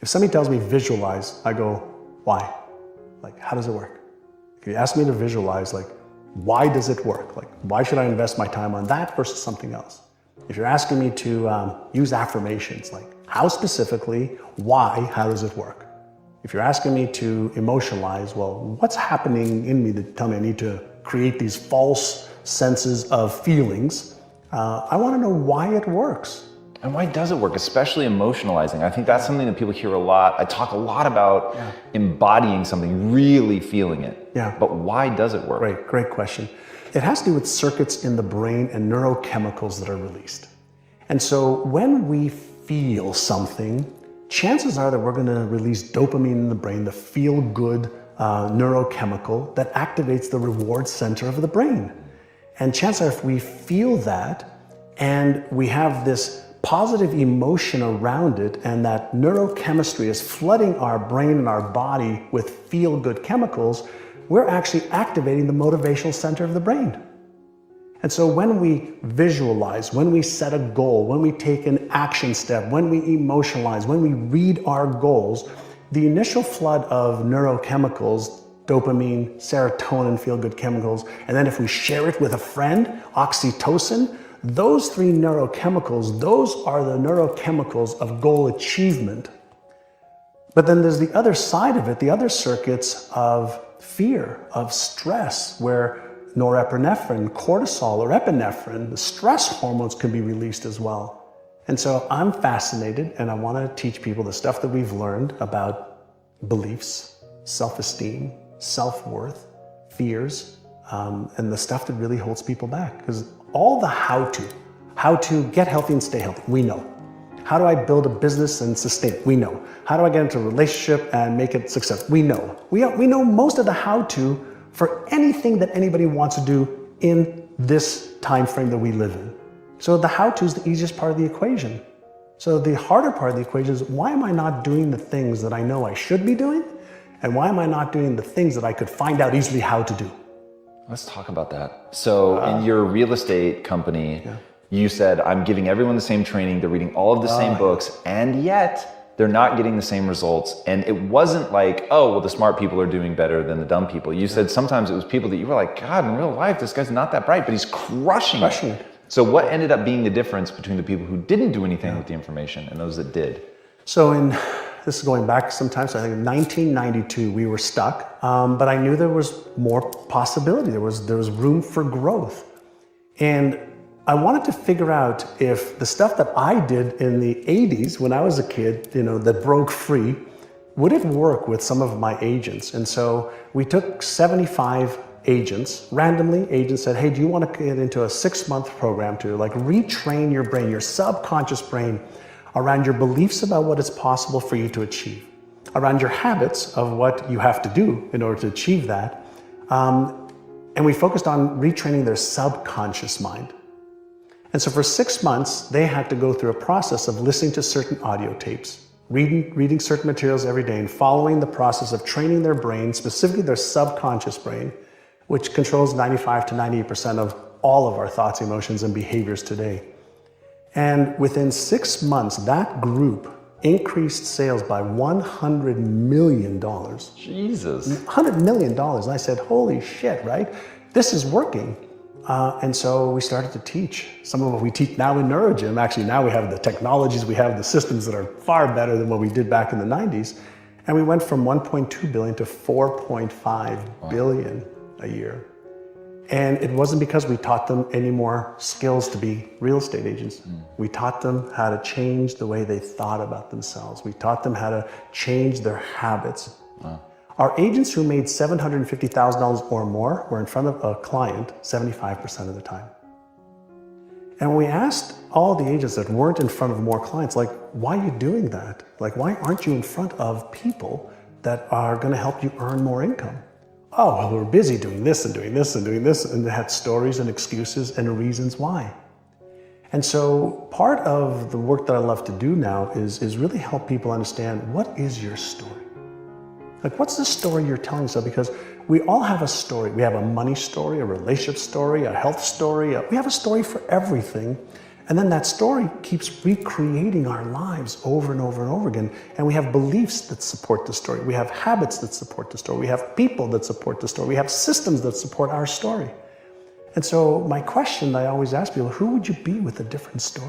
If somebody tells me visualize, I go, why? Like, how does it work? If you ask me to visualize, like, why does it work? Like, why should I invest my time on that versus something else? If you're asking me to use affirmations, like, how specifically, why, how does it work? If you're asking me to emotionalize, well, what's happening in me that tell me I need to create these false senses of feelings? I want to know why it works. And why does it work, especially emotionalizing? I think that's something that people hear a lot. I talk a lot about embodying something, really feeling it. Yeah. But why does it work? Great question. It has to do with circuits in the brain and neurochemicals that are released. And so when we feel something, chances are that we're going to release dopamine in the brain, the feel-good neurochemical that activates the reward center of the brain. And chances are if we feel that and we have this positive emotion around it and that neurochemistry is flooding our brain and our body with feel-good chemicals, we're actually activating the motivational center of the brain. And so when we visualize, when we set a goal, when we take an action step, when we emotionalize, when we read our goals, the initial flood of neurochemicals, dopamine, serotonin, feel-good chemicals, and then if we share it with a friend, oxytocin, those three neurochemicals, those are the neurochemicals of goal achievement. But then there's the other side of it, the other circuits of fear, of stress, where norepinephrine, cortisol, or epinephrine, the stress hormones can be released as well. And so I'm fascinated and I want to teach people the stuff that we've learned about beliefs, self-esteem, self-worth, fears, and the stuff that really holds people back. Because all the how to get healthy and stay healthy, we know. How do I build a business and sustain it? We know. How do I get into a relationship and make it successful? We know. We know most of the how-to for anything that anybody wants to do in this time frame that we live in. So the how-to is the easiest part of the equation. So the harder part of the equation is, why am I not doing the things that I know I should be doing? And why am I not doing the things that I could find out easily how to do? Let's talk about that. So in your real estate company, you said, I'm giving everyone the same training, they're reading all of the same books, and yet they're not getting the same results. And it wasn't like, oh, well, the smart people are doing better than the dumb people. You said sometimes it was people that you were like, God, in real life, this guy's not that bright, but he's crushing it. So what ended up being the difference between the people who didn't do anything with the information and those that did? So this is going back sometimes, I think in 1992, we were stuck, but I knew there was more possibility. There was room for growth. And I wanted to figure out if the stuff that I did in the 80s when I was a kid, that broke free, would it work with some of my agents? And so we took 75 agents, randomly. Agents said, hey, do you want to get into a 6-month program to retrain your brain, your subconscious brain, around your beliefs about what is possible for you to achieve, around your habits of what you have to do in order to achieve that. And we focused on retraining their subconscious mind. And so for 6 months, they had to go through a process of listening to certain audio tapes, reading certain materials every day, and following the process of training their brain, specifically their subconscious brain, which controls 95 to 98% of all of our thoughts, emotions, and behaviors today. And within 6 months, that group increased sales by $100 million. Jesus. $100 million. And I said, holy shit, right? This is working. And so we started to teach. Some of what we teach now in NeuroGym, actually now we have the technologies, we have the systems that are far better than what we did back in the 90s. And we went from 1.2 billion to 4.5 billion a year. And it wasn't because we taught them any more skills to be real estate agents. We taught them how to change the way they thought about themselves. We taught them how to change their habits. Our agents who made $750,000 or more were in front of a client 75% of the time. And when we asked all the agents that weren't in front of more clients, why are you doing that? Why aren't you in front of people that are going to help you earn more income? Oh, well, we're busy doing this and doing this and doing this, and they had stories and excuses and reasons why. And so part of the work that I love to do now is really help people understand, what is your story? What's the story you're telling yourself? Because we all have a story. We have a money story, a relationship story, a health story. We have a story for everything. And then that story keeps recreating our lives over and over and over again. And we have beliefs that support the story. We have habits that support the story. We have people that support the story. We have systems that support our story. And so my question that I always ask people, who would you be with a different story?